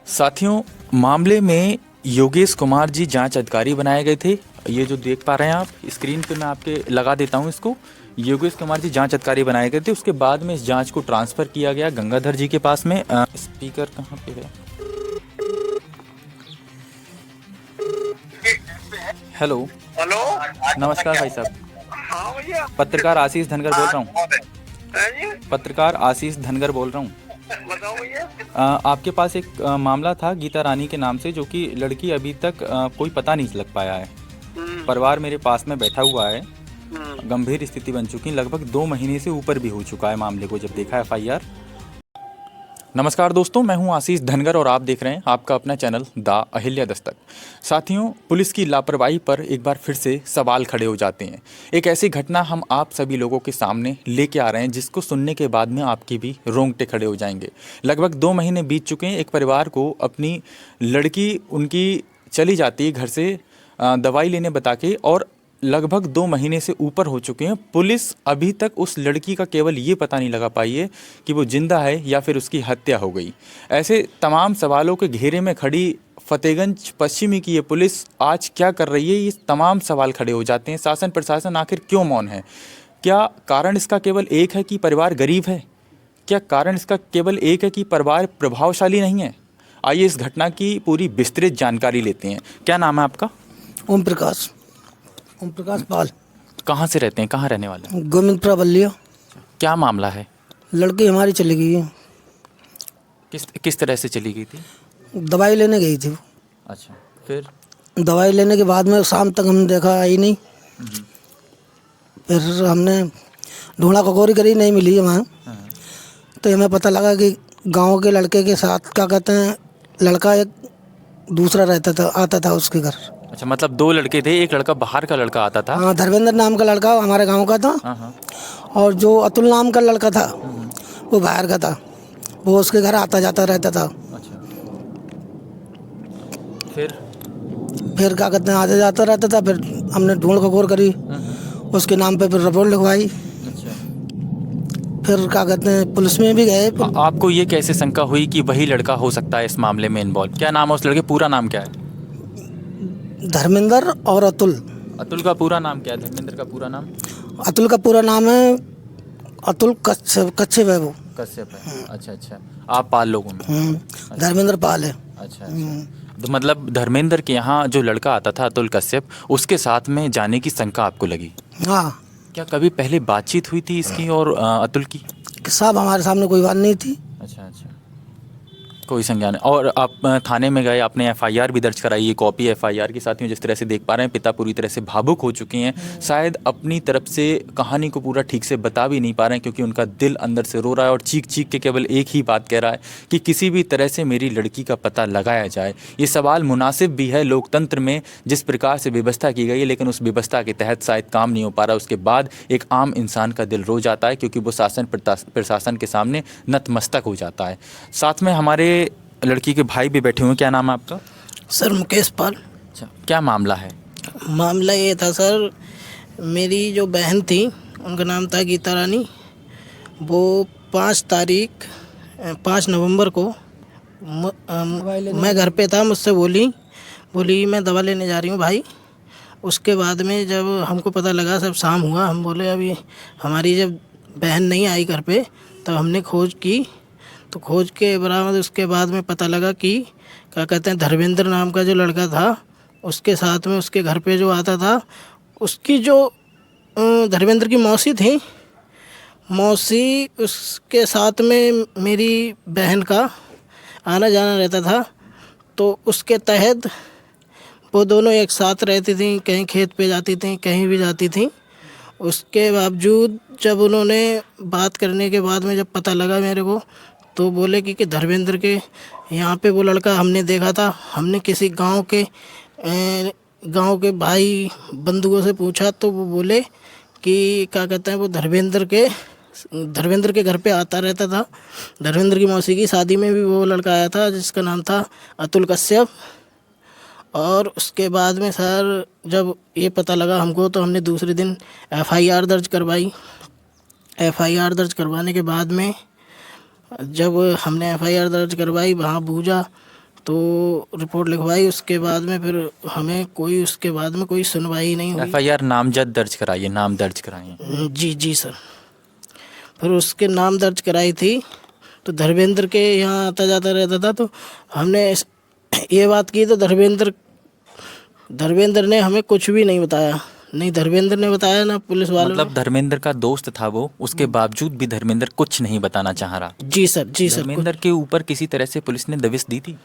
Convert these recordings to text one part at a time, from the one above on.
साथियों, मामले में योगेश कुमार जी जांच अधिकारी बनाए गए थे। ये जो देख पा रहे हैं आप स्क्रीन पे, मैं आपके लगा देता हूँ इसको। योगेश कुमार जी जांच अधिकारी बनाए गए थे। उसके बाद में इस जांच को ट्रांसफ़र किया गया गंगाधर जी के पास में। स्पीकर कहाँ पे है? हेलो। हेलो। नमस्कार भाई साहब। हाँ भैया। पत्रकार आशीष धनगर बोल रहा हूँ। हैं जी? पत्रकार आशीष धनगर बोल रहा हूँ। बताओ भैया। आपके पास एक मामला था गीता रानी के नाम से, जो कि लड़की अभी तक कोई पता नहीं लग पाया है। परिवार मेरे पास में बैठा हुआ है। गंभीर स्थिति बन चुकी, लगभग 2 महीने से ऊपर भी हो चुका है मामले को जब देखा FIR। नमस्कार दोस्तों, मैं हूं आशीष धनगर और आप देख रहे हैं आपका अपना चैनल द अहिल्या दस्तक। साथियों, पुलिस की लापरवाही पर एक बार फिर से सवाल खड़े हो जाते हैं। एक ऐसी घटना हम आप सभी लोगों के सामने लेके आ रहे हैं जिसको सुनने के बाद में आपकी भी रोंगटे खड़े हो जाएंगे। लगभग 2 महीने बीत चुके हैं। एक परिवार को अपनी लड़की उनकी चली जाती है घर से दवाई लेने बता के, और लगभग 2 महीने से ऊपर हो चुके हैं। पुलिस अभी तक उस लड़की का केवल ये पता नहीं लगा पाई है कि वो जिंदा है या फिर उसकी हत्या हो गई। ऐसे तमाम सवालों के घेरे में खड़ी फतेहगंज पश्चिमी की ये पुलिस आज क्या कर रही है, ये तमाम सवाल खड़े हो जाते हैं। शासन प्रशासन आखिर क्यों मौन है? क्या कारण इसका केवल एक है कि परिवार गरीब है? क्या कारण इसका केवल एक है कि परिवार प्रभावशाली नहीं है? आइए इस घटना की पूरी विस्तृत जानकारी लेते हैं। क्या नाम है आपका? ओम प्रकाश पाल। कहाँ से रहते हैं, कहाँ रहने वाले हैं? गोविंदपुरा बल्लिया। क्या मामला है? लड़की हमारी चली गई है। किस तरह से चली गई थी? दवाई लेने गई थी वो। अच्छा, फिर? दवाई लेने के बाद में शाम तक हमने देखा आई नहीं। फिर हमने ढूंढा खगोरी करी, नहीं मिली है वहाँ। तो हमें पता लगा कि गांव के लड़के के साथ क्या कहते हैं, लड़का एक दूसरा रहता था, आता था उसके घर। अच्छा, मतलब 2 लड़के थे, एक लड़का बाहर का लड़का आता था। हाँ, धर्मेंद्र नाम का लड़का हमारे गांव का था। हाँ। और जो अतुल नाम का लड़का था वो बाहर का था। वो उसके घर आता जाता रहता था। अच्छा, फिर क्या कहते हैं, आता जाता रहता था। फिर हमने ढूंढ खगोर करी, उसके नाम पे फिर रिपोर्ट लिखवाई। अच्छा, फिर क्या कहते हैं, पुलिस में भी गए। आपको ये कैसे शंका हुई कि वही लड़का हो सकता है इस मामले में इन्वॉल्व? क्या नाम है उस लड़के? पूरा नाम क्या है? धर्मेंद्र और अतुल। अतुल का पूरा नाम क्या है? धर्मेंद्र का पूरा नाम? अतुल का पूरा नाम है अतुल कच्छप है वो। कश्यप है। अच्छा, आप पाल लोगों में? धर्मेंद्र पाल है। अच्छा। तो मतलब धर्मेंद्र के यहाँ जो लड़का आता था अतुल कश्यप, उसके साथ में जाने की शंका आपको लगी? हाँ। क्या कभी पहले बातचीत हुई थी इसकी और अतुल की? साहब हमारे सामने कोई बात नहीं थी। अच्छा, कोई संज्ञान। और आप थाने में गए, आपने FIR भी दर्ज कराई है, कॉपी FIR की। साथियों, जिस तरह से देख पा रहे हैं, पिता पूरी तरह से भावुक हो चुके हैं। शायद अपनी तरफ से कहानी को पूरा ठीक से बता भी नहीं पा रहे हैं, क्योंकि उनका दिल अंदर से रो रहा है और चीख चीख के केवल एक ही बात कह रहा है कि किसी भी तरह से मेरी लड़की का पता लगाया जाए। ये सवाल मुनासिब भी है लोकतंत्र में, जिस प्रकार से व्यवस्था की गई है, लेकिन उस व्यवस्था के तहत शायद काम नहीं हो पा रहा। उसके बाद एक आम इंसान का दिल रो जाता है, क्योंकि वो शासन प्रशासन के सामने नतमस्तक हो जाता है। साथ में हमारे लड़की के भाई भी बैठे हुए हैं। क्या नाम है आपका? सर मुकेश पाल। अच्छा, क्या मामला है? मामला ये था सर, मेरी जो बहन थी उनका नाम था गीता रानी। वो 5 नवंबर को मैं घर पे था, मुझसे बोली मैं दवा लेने जा रही हूँ भाई। उसके बाद में जब हमको पता लगा, सब शाम हुआ, हम बोले अभी हमारी जब बहन नहीं आई घर पे, तो हमने खोज की। तो खोज के बराबर उसके बाद में पता लगा कि क्या कहते हैं, धर्मेंद्र नाम का जो लड़का था, उसके साथ में उसके घर पे जो आता था, उसकी जो धर्मेंद्र की मौसी थी, मौसी उसके साथ में मेरी बहन का आना जाना रहता था। तो उसके तहत वो दोनों एक साथ रहती थी, कहीं खेत पे जाती थी, कहीं भी जाती थी। उसके बावजूद जब उन्होंने बात करने के बाद में जब पता लगा मेरे को, तो बोले कि धर्मेंद्र के यहाँ पे वो लड़का हमने देखा था। हमने किसी गांव के भाई बंधुओं से पूछा, तो वो बोले कि क्या कहते हैं, वो धर्मेंद्र के घर पे आता रहता था। धर्मेंद्र की मौसी की शादी में भी वो लड़का आया था, जिसका नाम था अतुल कश्यप। और उसके बाद में सर जब ये पता लगा हमको, तो हमने दूसरे दिन FIR दर्ज करवाई। FIR दर्ज करवाने के बाद में जब हमने FIR दर्ज करवाई, वहाँ पूछा, तो रिपोर्ट लिखवाई, उसके बाद में फिर हमें उसके बाद में कोई सुनवाई नहीं हुई। एफआईआर नामजद दर्ज कराइए, नाम दर्ज कराइए। जी जी सर। फिर उसके नाम दर्ज कराई थी, तो धर्मेंद्र के यहाँ आता जाता रहता था, तो हमने ये बात की, तो धर्मेंद्र ने हमें कुछ भी नहीं बताया। नहीं धर्मेंद्र ने बताया ना पुलिस वालों मतलब धर्मेंद्र का दोस्त था वो, उसके बावजूद भी धर्मेंद्र कुछ नहीं बताना चाह रहा। जी सर, जी सर। धर्मेंद्र के ऊपर किसी तरह से पुलिस ने दबिश दी थी?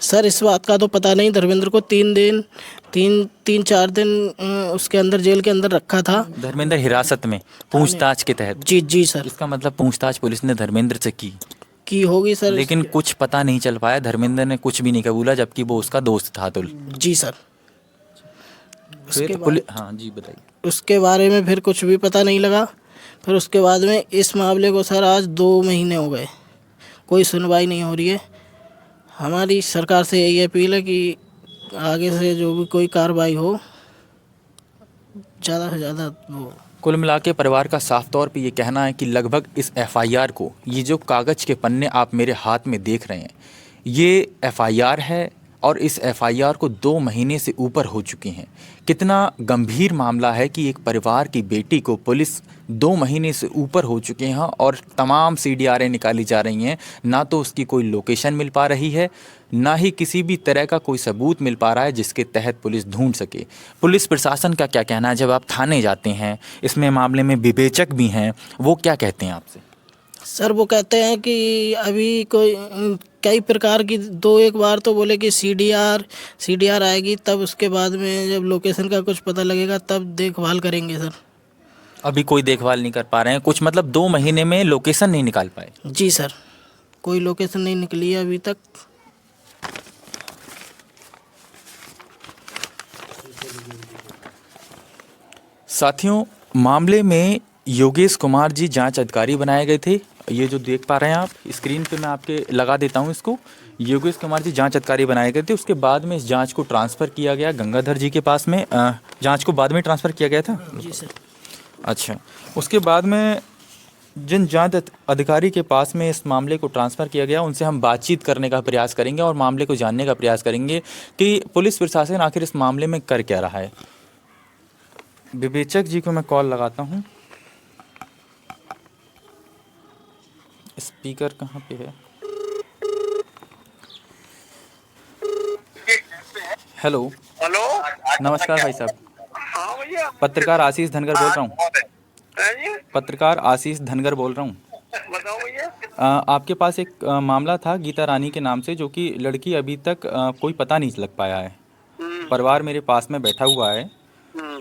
सर इस बात का तो पता नहीं। धर्मेंद्र को 3-4 दिन उसके अंदर, जेल के अंदर रखा था। धर्मेंद्र हिरासत में, पूछताछ के तहत? जी जी सर। इसका मतलब पूछताछ पुलिस ने धर्मेंद्र से की होगी सर, लेकिन कुछ पता नहीं चल पाया। धर्मेंद्र ने कुछ भी नहीं कबूला, जबकि वो उसका दोस्त था। तो जी सर। फिर पुलिस, हाँ जी बताइए। उसके बारे में फिर कुछ भी पता नहीं लगा। फिर उसके बाद में इस मामले को सर आज 2 महीने हो गए, कोई सुनवाई नहीं हो रही है। हमारी सरकार से यही अपील है कि आगे से जो भी कोई कार्रवाई हो, ज़्यादा से ज़्यादा वो। कुल मिला के परिवार का साफ तौर पे ये कहना है कि लगभग इस एफआईआर को, ये जो कागज़ के पन्ने आप मेरे हाथ में देख रहे हैं, ये एफआईआर है और इस एफआईआर को 2 महीने से ऊपर हो चुके हैं। कितना गंभीर मामला है कि एक परिवार की बेटी को पुलिस 2 महीने से ऊपर हो चुके हैं और तमाम सीडीआरें निकाली जा रही हैं। ना तो उसकी कोई लोकेशन मिल पा रही है, ना ही किसी भी तरह का कोई सबूत मिल पा रहा है जिसके तहत पुलिस ढूंढ सके। पुलिस प्रशासन का क्या कहना है? जब आप थाने जाते हैं, इसमें मामले में विवेचक भी हैं, वो क्या कहते हैं आपसे? सर वो कहते हैं कि अभी कई प्रकार की, 2-1 बार तो बोले कि सीडीआर आएगी, तब उसके बाद में जब लोकेशन का कुछ पता लगेगा तब देखभाल करेंगे सर। अभी कोई देखभाल नहीं कर पा रहे हैं कुछ, मतलब 2 महीने में लोकेशन नहीं निकाल पाए? जी सर, कोई लोकेशन नहीं निकली है अभी तक। साथियों, मामले में योगेश कुमार जी जांच अधिकारी बनाए गए थे। ये जो देख पा रहे हैं आप स्क्रीन पे, मैं आपके लगा देता हूँ इसको। योगेश कुमार जी जांच अधिकारी बनाए गए थे। उसके बाद में इस जांच को ट्रांसफ़र किया गया गंगाधर जी के पास में। जांच को बाद में ट्रांसफ़र किया गया था? जी सर। अच्छा, उसके बाद में जिन जांच अधिकारी के पास में इस मामले को ट्रांसफ़र किया गया, उनसे हम बातचीत करने का प्रयास करेंगे और मामले को जानने का प्रयास करेंगे कि पुलिस प्रशासन आखिर इस मामले में कर क्या रहा है। विवेचक जी को मैं कॉल लगाता हूँ। स्पीकर कहाँ पे है? हेलो। हेलो, नमस्कार भाई साहब। हाँ भैया। पत्रकार आशीष धनगर बोल रहा हूँ। हैं जी? पत्रकार आशीष धनगर बोल रहा हूँ। बताओ भैया। आपके पास एक मामला था गीता रानी के नाम से, जो कि लड़की अभी तक कोई पता नहीं लग पाया है। परिवार मेरे पास में बैठा हुआ है,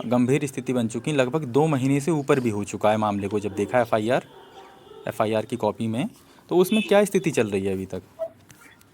गंभीर स्थिति बन चुकी, लगभग 2 महीने से ऊपर भी हो चुका है मामले को। जब देखा एफआईआर की कॉपी में, तो उसमें क्या स्थिति चल रही है अभी तक?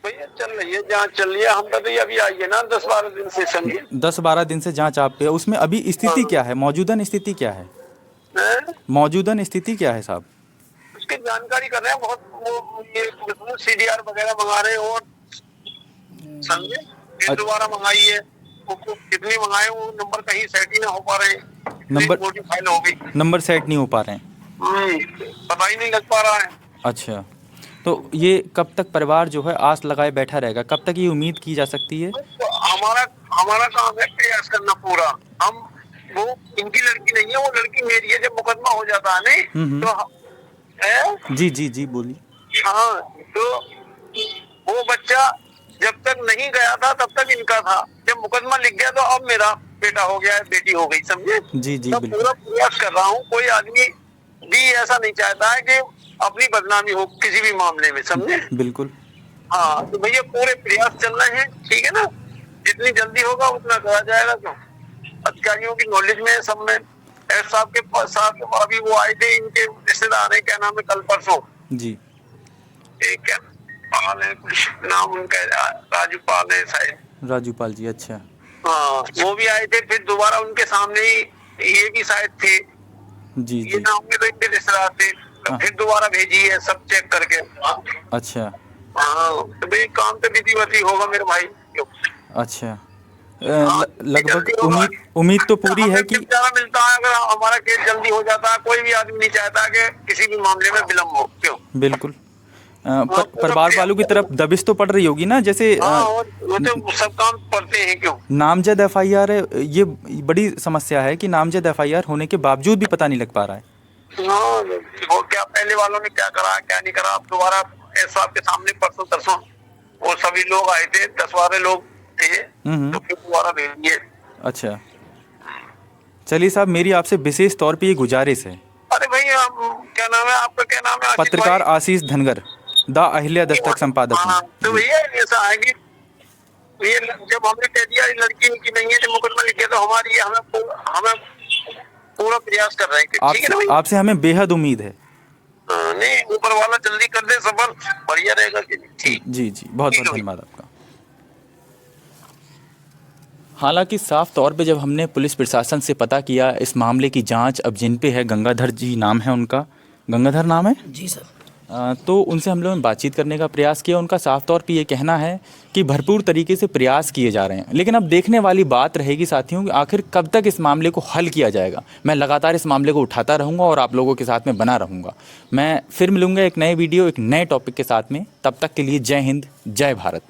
भैया चल रही है, जांच चल रही है। हम तो अभी आई है ना 10-12 दिन से, समझिए। 10-12 दिन से जांच आप पे है। उसमें अभी स्थिति क्या है? मौजूदन स्थिति क्या है? मौजूदन स्थिति क्या है साहब? उसकी जानकारी कर रहे हैं। बहुत वो ये सीडीआर वगैरह मंगा रहे हैं और समझे, फिर दोबारा मंगाई है। वो कितनी मंगाए, वो नंबर कहीं सेट ही ना हो पा रहे हैं। नंबर मोटी फाइल हो गई, नंबर सेट नहीं हो पा रहे हैं। पता ही नहीं लग पा रहा है। अच्छा, तो ये कब तक परिवार जो है आस लगाए बैठा रहेगा? कब तक ये उम्मीद की जा सकती है? तो हमारा काम है प्रयास करना पूरा। हम वो इनकी लड़की नहीं है, वो लड़की मेरी है। जब मुकदमा हो जाता है नहीं तो जी जी जी बोलिए। हाँ, तो वो बच्चा जब तक नहीं गया था तब तक इनका था। जब मुकदमा लिख गया तो अब मेरा बेटा हो गया है, बेटी हो गई, समझे। जी जी तो पूरा प्रयास कर रहा हूँ। कोई आदमी भी ऐसा नहीं चाहता है कि अपनी बदनामी हो किसी भी मामले में, समझे। बिल्कुल। हाँ, तो भैया पूरे प्रयास चल रहे हैं, ठीक है ना। जितनी जल्दी होगा उतना करा जाएगा। क्यों, अधिकारियों की नॉलेज में, सब में। एस साहब के साथ अभी वो आए थे, इनके रिश्तेदार है, क्या नाम है, कल परसों जी, एक पाल है, कुछ नाम उनका राजूपाल है शायद। राजूपाल जी, अच्छा। हाँ, वो भी आए थे। फिर दोबारा उनके सामने ही ये भी शायद थे जी। ये नाम में तो इनके रिश्तेदार थे। तो फिर दोबारा भेजी है सब चेक करके। अच्छा। हाँ, तो भाई काम तो विधिवत होगा मेरे भाई। अच्छा, लगभग उम्मीद तो पूरी है कि मिलता है। अगर हमारा केस जल्दी हो जाता है, कोई भी आदमी नहीं चाहता कि किसी भी मामले में विलम्ब हो। क्यों, बिल्कुल परिवार वालों की तरफ दबिश तो पड़ रही होगी ना, जैसे वो तो सब काम पड़ते हैं क्यों। नामजद FIR है, ये बड़ी समस्या है कि नामजद FIR होने के बावजूद भी पता नहीं लग पा रहा है। हाँ, वो क्या पहले वालों ने क्या करा क्या नहीं करा, अब दोबारा एसआई के सामने परसों तरसों वो सभी लोग आए थे, 10-12 लोग थे, तो फिर दोबारा भेज दिए। अच्छा, चलिए साहब, मेरी आपसे विशेष तौर पे ये गुजारिश है। अरे भाई, क्या नाम है आपका, क्या नाम है? पत्रकार आशीष धनगर, द अहिल्या दस्तक संपादक। हाँ, तो भैया ऐसा है कि ये जब हमने कह दिया लड़की की नहीं है, जब मुकदमा लिखे तो हमारी हमें पूरा प्रयास कर रहे हैं, ठीक है ना भाई? आपसे हमें बेहद उम्मीद है। नहीं, ऊपर वाला जल्दी कर दे, सफर बढ़िया रहेगा। ठीक, जी जी, बहुत बहुत धन्यवाद आपका। हालांकि साफ तौर पे जब हमने पुलिस प्रशासन से पता किया इस मामले की जांच अब जिन पे है, गंगाधर जी नाम है उनका, गंगाधर नाम है जी सर, तो उनसे हम लोगों ने बातचीत करने का प्रयास किया। उनका साफ तौर पे ये कहना है कि भरपूर तरीके से प्रयास किए जा रहे हैं, लेकिन अब देखने वाली बात रहेगी साथियों कि आखिर कब तक इस मामले को हल किया जाएगा। मैं लगातार इस मामले को उठाता रहूँगा और आप लोगों के साथ में बना रहूँगा। मैं फिर मिलूँगा एक नए वीडियो, एक नए टॉपिक के साथ में। तब तक के लिए जय हिंद, जय भारत।